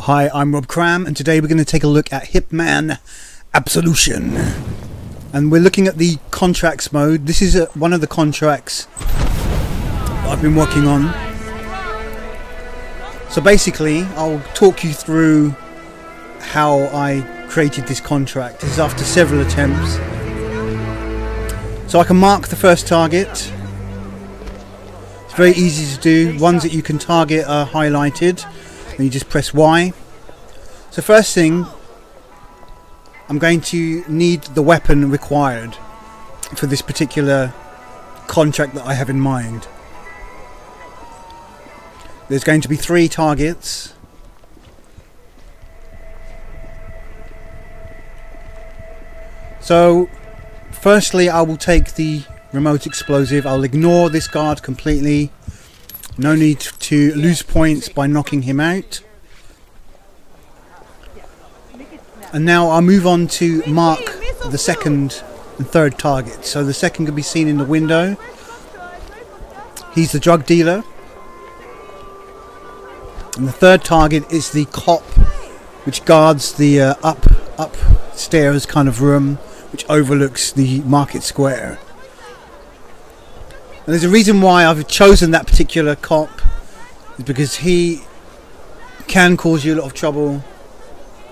Hi, I'm Rob Cram, and today we're going to take a look at Hitman Absolution. And we're looking at the contracts mode. This is one of the contracts that I've been working on. So basically, I'll talk you through how I created this contract. This is after several attempts. So I can mark the first target. It's very easy to do. Ones that you can target are highlighted. And you just press Y. So first thing, I'm going to need the weapon required for this particular contract that I have in mind. There's going to be 3 targets. So firstly, I will take the remote explosive. I'll ignore this guard completely. No need to lose points by knocking him out. And now I'll move on to mark the second and third target. So the second can be seen in the window. He's the drug dealer. And the third target is the cop, which guards the upstairs kind of room, which overlooks the market square. And there's a reason why I've chosen that particular cop, is because he can cause you a lot of trouble,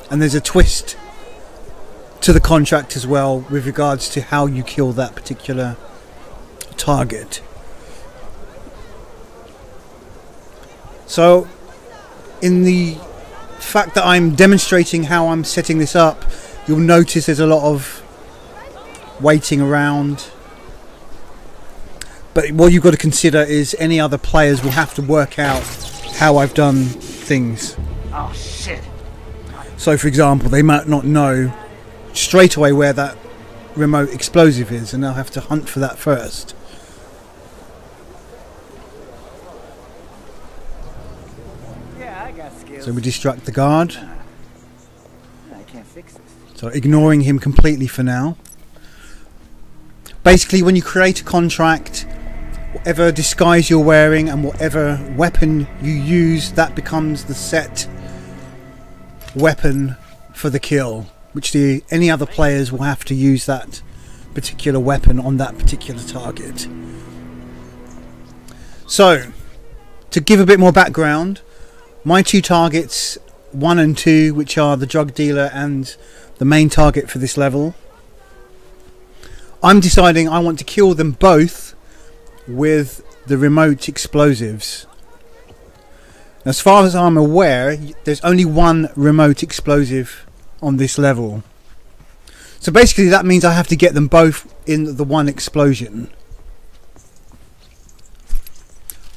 and there's a twist to the contract as well with regards to how you kill that particular target. So in the fact that I'm demonstrating how I'm setting this up, you'll notice there's a lot of waiting around. But what you've got to consider is any other players will have to work out how I've done things. Oh shit. So for example, they might not know straight away where that remote explosive is, and they'll have to hunt for that first. Yeah, I got skills. So we distract the guard. I can't fix this. So ignoring him completely for now. Basically, when you create a contract, whatever disguise you're wearing and whatever weapon you use, that becomes the set weapon for the kill, which any other players will have to use that particular weapon on that particular target. So, to give a bit more background, my 2 targets, 1 and 2, which are the drug dealer and the main target for this level, I'm deciding I want to kill them both with the remote explosives. As far as I'm aware, there's only 1 remote explosive on this level. So basically that means I have to get them both in the 1 explosion.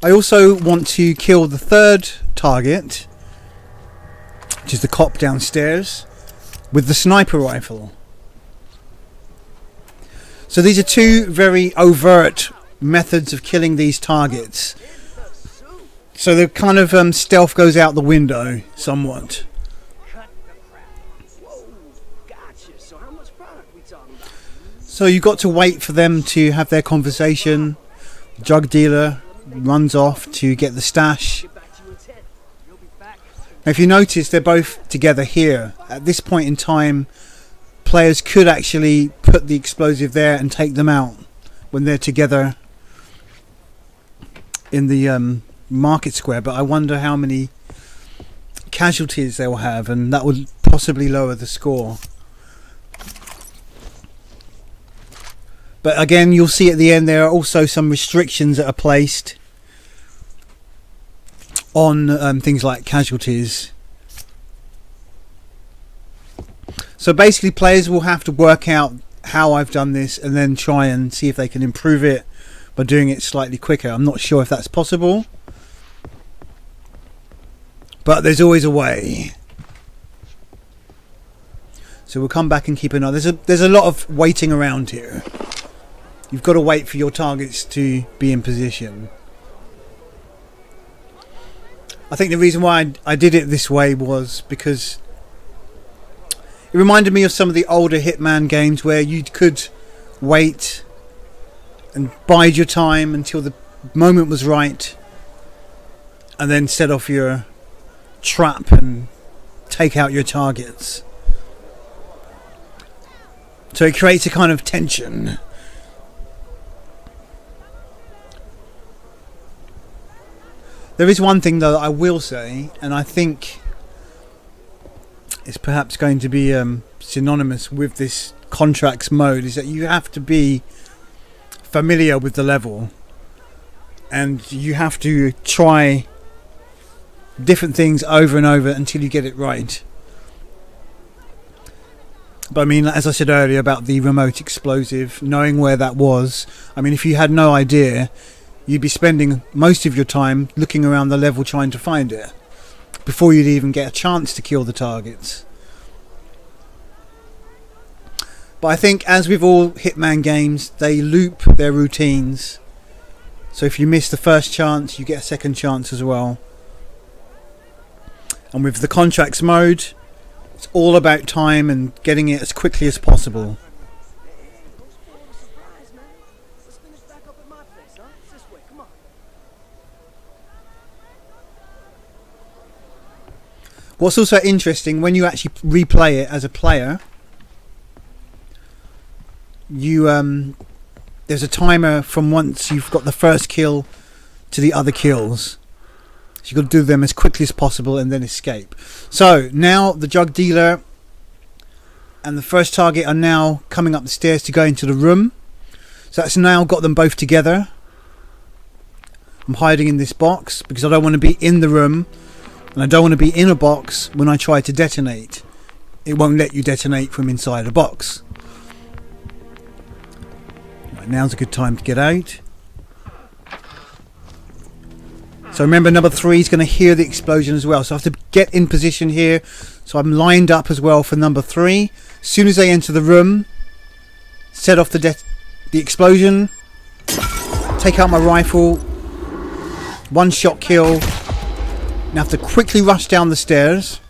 I also want to kill the third target, which is the cop downstairs, with the sniper rifle. So these are 2 very overt methods of killing these targets. So the kind of stealth goes out the window somewhat. So you've got to wait for them to have their conversation. The drug dealer runs off to get the stash. Now if you notice, they're both together here. At this point in time, players could actually put the explosive there and take them out when they're together in the market square, but I wonder how many casualties they will have, and that would possibly lower the score. But again, you'll see at the end there are also some restrictions that are placed on things like casualties. So basically players will have to work out how I've done this and then try and see if they can improve it by doing it slightly quicker. I'm not sure if that's possible, but there's always a way. So we'll come back and keep an eye. There's a lot of waiting around here. You've got to wait for your targets to be in position. I think the reason why I did it this way was because it reminded me of some of the older Hitman games where you could wait and bide your time until the moment was right and then set off your trap and take out your targets. So it creates a kind of tension. There is one thing though that I will say, and I think it's perhaps going to be synonymous with this contracts mode, is that you have to be familiar with the level and you have to try different things over and over until you get it right. But I mean, as I said earlier about the remote explosive, knowing where that was, I mean, if you had no idea, you'd be spending most of your time looking around the level trying to find it before you'd even get a chance to kill the targets. But I think, as with all Hitman games, they loop their routines. So if you miss the first chance, you get a second chance as well. And with the contracts mode, it's all about time and getting it as quickly as possible. What's also interesting, when you actually replay it as a player, you there's a timer from once you've got the first kill to the other kills. So you've got to do them as quickly as possible and then escape. So now the drug dealer and the first target are now coming up the stairs to go into the room. So that's now got them both together. I'm hiding in this box because I don't want to be in the room, and I don't want to be in a box when I try to detonate. It won't let you detonate from inside a box. Right, now's a good time to get out. So remember, number 3 is going to hear the explosion as well. So I have to get in position here. So I'm lined up as well for number 3. As soon as they enter the room, set off the explosion. Take out my rifle. One shot kill. Now I have to quickly rush down the stairs.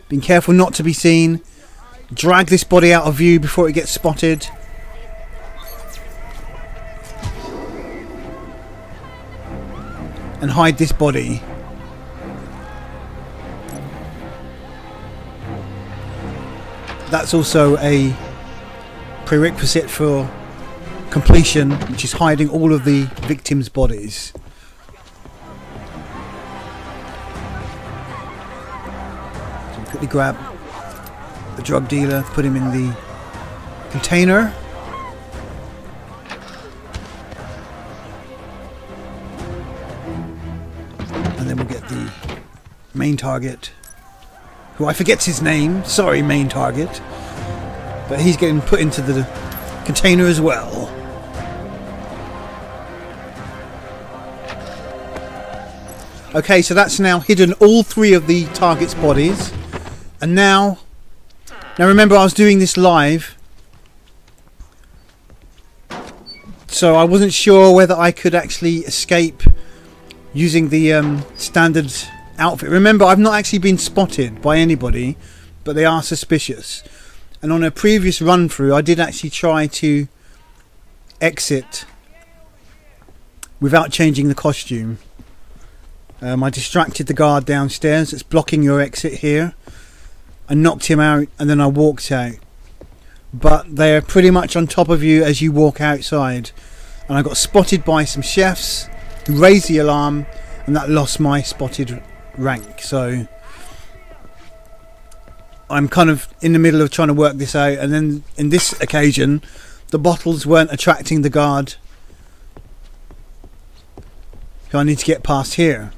Being careful not to be seen. Drag this body out of view before it gets spotted. And hide this body. That's also a prerequisite for completion, which is hiding all of the victims' bodies. So quickly grab the drug dealer, put him in the container. And then we'll get the main target, who I forget's his name, sorry main target, but he's getting put into the container as well. Okay, so that's now hidden all 3 of the target's bodies. And now remember, I was doing this live, so I wasn't sure whether I could actually escape using the standard outfit. Remember, I've not actually been spotted by anybody, but they are suspicious. And on a previous run through, I did actually try to exit without changing the costume. I distracted the guard downstairs that's blocking your exit here. I knocked him out and then I walked out. But they're pretty much on top of you as you walk outside. And I got spotted by some chefs who raised the alarm, and that lost my spotted rank. So I'm kind of in the middle of trying to work this out, and then in this occasion the bottles weren't attracting the guard, so I need to get past here.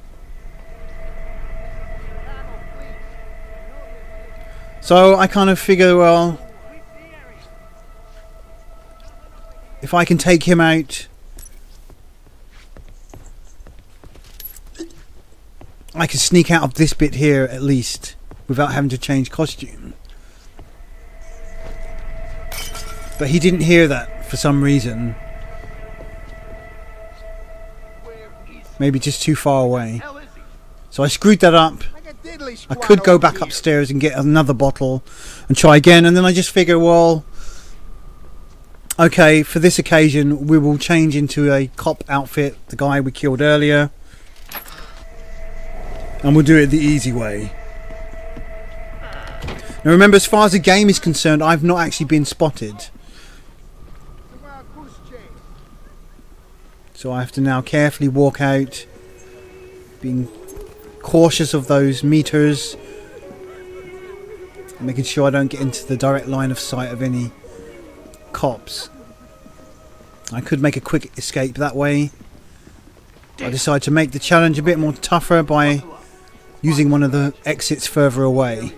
So I kind of figure, well, if I can take him out, I can sneak out of this bit here at least without having to change costume. But he didn't hear that for some reason. Maybe just too far away. So I screwed that up. I could go back upstairs and get another bottle and try again, and then I just figure, well, okay, for this occasion we will change into a cop outfit, the guy we killed earlier. And we'll do it the easy way. Now remember, as far as the game is concerned, I've not actually been spotted. So I have to now carefully walk out, being cautious of those meters, making sure I don't get into the direct line of sight of any cops. I could make a quick escape that way. I decided to make the challenge a bit more tougher by using one of the exits further away.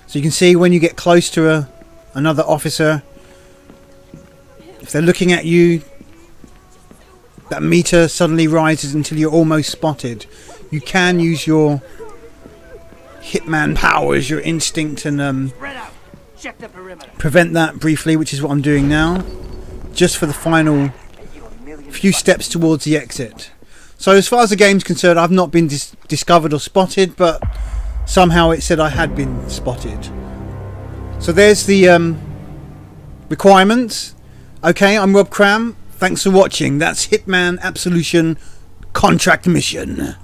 So you can see when you get close to another officer, if they're looking at you, that meter suddenly rises until you're almost spotted. You can use your Hitman powers, your instinct, and prevent that briefly, which is what I'm doing now, just for the final few steps towards the exit. So as far as the game's concerned, I've not been discovered or spotted, but somehow it said I had been spotted. So there's the requirements. Okay, I'm Rob Cram. Thanks for watching. That's Hitman Absolution Contract Mission.